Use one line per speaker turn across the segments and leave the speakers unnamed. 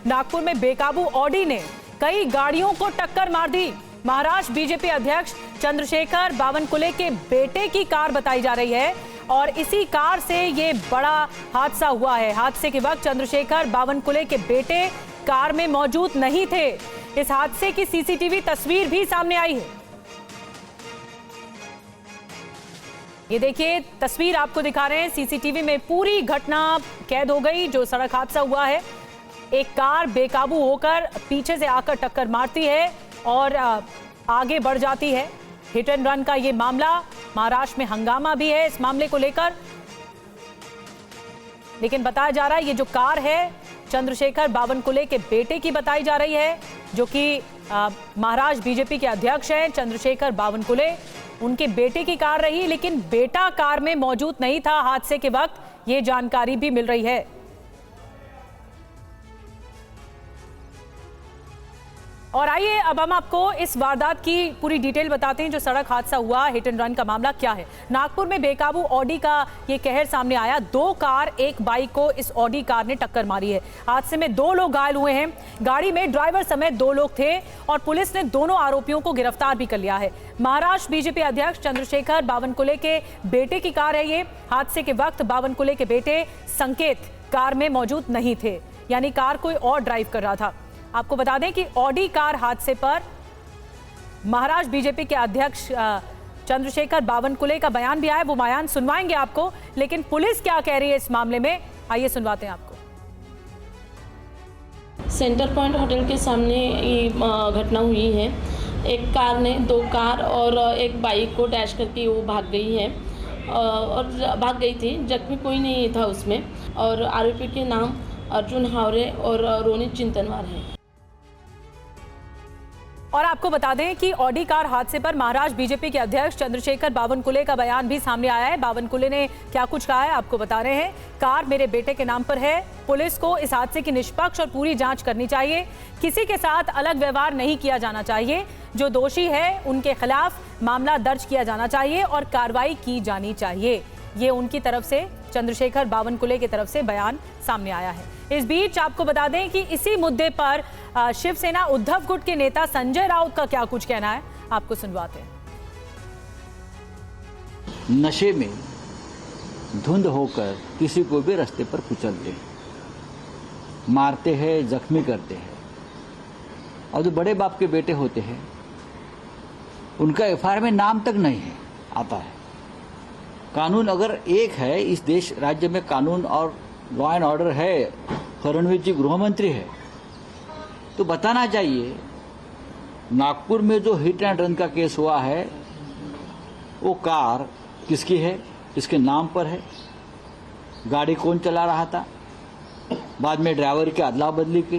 नागपुर में बेकाबू ऑडी ने कई गाड़ियों को टक्कर मार दी। महाराष्ट्र बीजेपी अध्यक्ष चंद्रशेखर बावनकुले के बेटे की कार बताई जा रही है और इसी कार से ये बड़ा हादसा हुआ है। हादसे के वक्त चंद्रशेखर बावनकुले के बेटे कार में मौजूद नहीं थे। इस हादसे की सीसीटीवी तस्वीर भी सामने आई है। ये देखिए तस्वीर आपको दिखा रहे हैं, सीसीटीवी में पूरी घटना कैद हो गई। जो सड़क हादसा हुआ है, एक कार बेकाबू होकर पीछे से आकर टक्कर मारती है और आगे बढ़ जाती है। हिट एंड रन का ये मामला, महाराष्ट्र में हंगामा भी है इस मामले को लेकर, लेकिन बताया जा रहा है ये जो कार है चंद्रशेखर बावनकुले के बेटे की बताई जा रही है, जो कि महाराष्ट्र बीजेपी के अध्यक्ष हैं चंद्रशेखर बावनकुले। उनके बेटे की कार रही, लेकिन बेटा कार में मौजूद नहीं था हादसे के वक्त, ये जानकारी भी मिल रही है। और आइए अब हम आपको इस वारदात की पूरी डिटेल बताते हैं। जो सड़क हादसा हुआ, हिट एंड रन का मामला क्या है। नागपुर में बेकाबू ऑडी का ये कहर सामने आया। 2 कार एक बाइक को इस ऑडी कार ने टक्कर मारी है। हादसे में 2 लोग घायल हुए हैं। गाड़ी में ड्राइवर समेत 2 लोग थे और पुलिस ने दोनों आरोपियों को गिरफ्तार भी कर लिया है। महाराष्ट्र बीजेपी अध्यक्ष चंद्रशेखर बावनकुले के बेटे की कार है ये। हादसे के वक्त बावनकुले के बेटे संकेत कार में मौजूद नहीं थे, यानी कार कोई और ड्राइव कर रहा था। आपको बता दें कि ऑडी कार हादसे पर महाराष्ट्र बीजेपी के अध्यक्ष चंद्रशेखर बावनकुले का बयान भी आया, वो बयान सुनवाएंगे आपको। लेकिन पुलिस क्या कह रही है इस मामले में, आइए सुनवाते हैं आपको।
सेंटर पॉइंट होटल के सामने ये घटना हुई है। एक कार ने 2 कार और एक बाइक को डैश करके वो भाग गई है और भाग गई थी। जख्मी कोई नहीं था उसमें और आरोपी के नाम अर्जुन हावरे और रोनित चिंतनवार है।
और आपको बता दें कि ऑडी कार हादसे पर महाराष्ट्र बीजेपी के अध्यक्ष चंद्रशेखर बावनकुले का बयान भी सामने आया है। बावनकुले ने क्या कुछ कहा है आपको बता रहे हैं। कार मेरे बेटे के नाम पर है। पुलिस को इस हादसे की निष्पक्ष और पूरी जांच करनी चाहिए। किसी के साथ अलग व्यवहार नहीं किया जाना चाहिए। जो दोषी है उनके खिलाफ मामला दर्ज किया जाना चाहिए और कार्रवाई की जानी चाहिए। ये उनकी तरफ से, चंद्रशेखर बावनकुले की तरफ से बयान सामने आया है। इस बीच आपको बता दें कि इसी मुद्दे पर शिवसेना उद्धव गुट के नेता संजय राउत का क्या कुछ कहना है, आपको सुनवाते हैं।
नशे में धुंध होकर किसी को भी रास्ते पर कुचलते हैं, मारते हैं, जख्मी करते हैं। और जो बड़े बाप के बेटे होते हैं उनका एफआईआर में नाम तक नहीं है, आता है। कानून अगर एक है, इस देश राज्य में कानून और लॉ एंड ऑर्डर है, फडणवीस जी गृह मंत्री है, तो बताना चाहिए। नागपुर में जो हिट एंड रन का केस हुआ है वो कार किसकी है, किसके नाम पर है, गाड़ी कौन चला रहा था, बाद में ड्राइवर की अदला बदली की,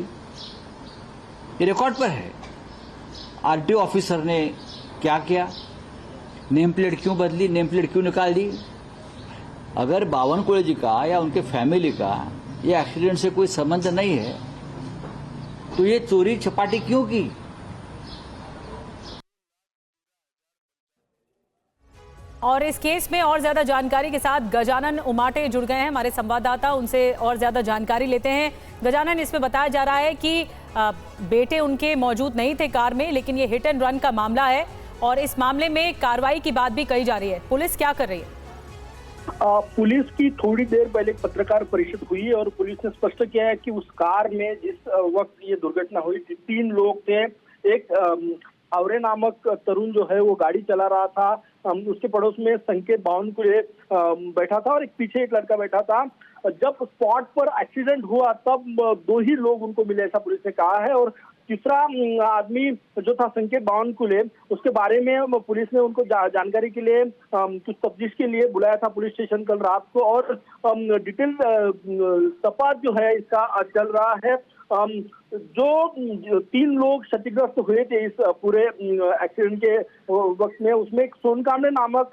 ये रिकॉर्ड पर है। आरटीओ ऑफिसर ने क्या किया, नेम प्लेट क्यों बदली, नेम प्लेट क्यों निकाल दी। अगर बावनकुले जी का या उनके फैमिली का ये एक्सीडेंट से कोई संबंध नहीं है तो ये चोरी चपाटी क्यों की।
और इस केस में और ज्यादा जानकारी के साथ गजानन उमाटे जुड़ गए हैं, हमारे संवाददाता, उनसे और ज्यादा जानकारी लेते हैं। गजानन, इसमें बताया जा रहा है कि बेटे उनके मौजूद नहीं थे कार में, लेकिन ये हिट एंड रन का मामला है और इस मामले में कार्रवाई की बात भी कही जा रही है। पुलिस क्या कर रही है?
पुलिस की थोड़ी देर पहले पत्रकार परिषद हुई और पुलिस ने स्पष्ट किया है कि उस कार में जिस वक्त ये दुर्घटना हुई थी 3 लोग थे। एक हावरे नामक तरुण जो है वो गाड़ी चला रहा था, उसके पड़ोस में संकेत बावनकुले बैठा था और एक पीछे एक लड़का बैठा था। जब स्पॉट पर एक्सीडेंट हुआ तब 2 ही लोग उनको मिले, ऐसा पुलिस ने कहा है। और तीसरा आदमी जो था संकेत बावनकुले, उसके बारे में पुलिस ने उनको जानकारी के लिए कुछ तफ्तीश के लिए बुलाया था पुलिस स्टेशन कल रात को और डिटेल तपास जो है इसका चल रहा है। जो 3 लोग क्षतिग्रस्त हुए थे इस पूरे एक्सीडेंट के वक्त में, उसमें एक सोनकामरे नामक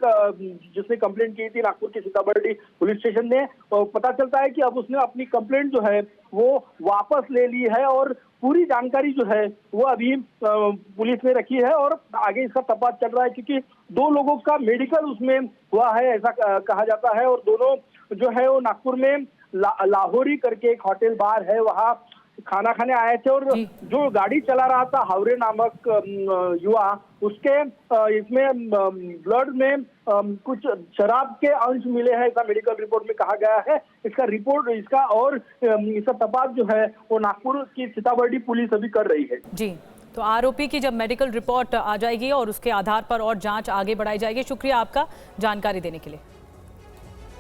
जिसने कंप्लेंट की थी नागपुर के सीताबर्डी पुलिस स्टेशन ने, पता चलता है कि अब उसने अपनी कंप्लेंट जो है वो वापस ले ली है और पूरी जानकारी जो है वो अभी पुलिस ने रखी है और आगे इसका तपास चल रहा है, क्योंकि 2 लोगों का मेडिकल उसमें हुआ है ऐसा कहा जाता है और दोनों जो है वो नागपुर में लाहौरी करके एक होटल बार है, वहाँ खाना खाने आए थे और
जी।
जो गाड़ी चला रहा था हावरे नामक युवा, उसके इसमें ब्लड में कुछ शराब के अंश मिले हैं, ऐसा मेडिकल रिपोर्ट में कहा गया है। इसका और इसका तपास जो है वो नागपुर की सीताबर्डी पुलिस अभी कर रही है।
जी, तो आरोपी की जब मेडिकल रिपोर्ट आ जाएगी और उसके आधार पर और जांच आगे बढ़ाई जाएगी। शुक्रिया आपका जानकारी देने के लिए।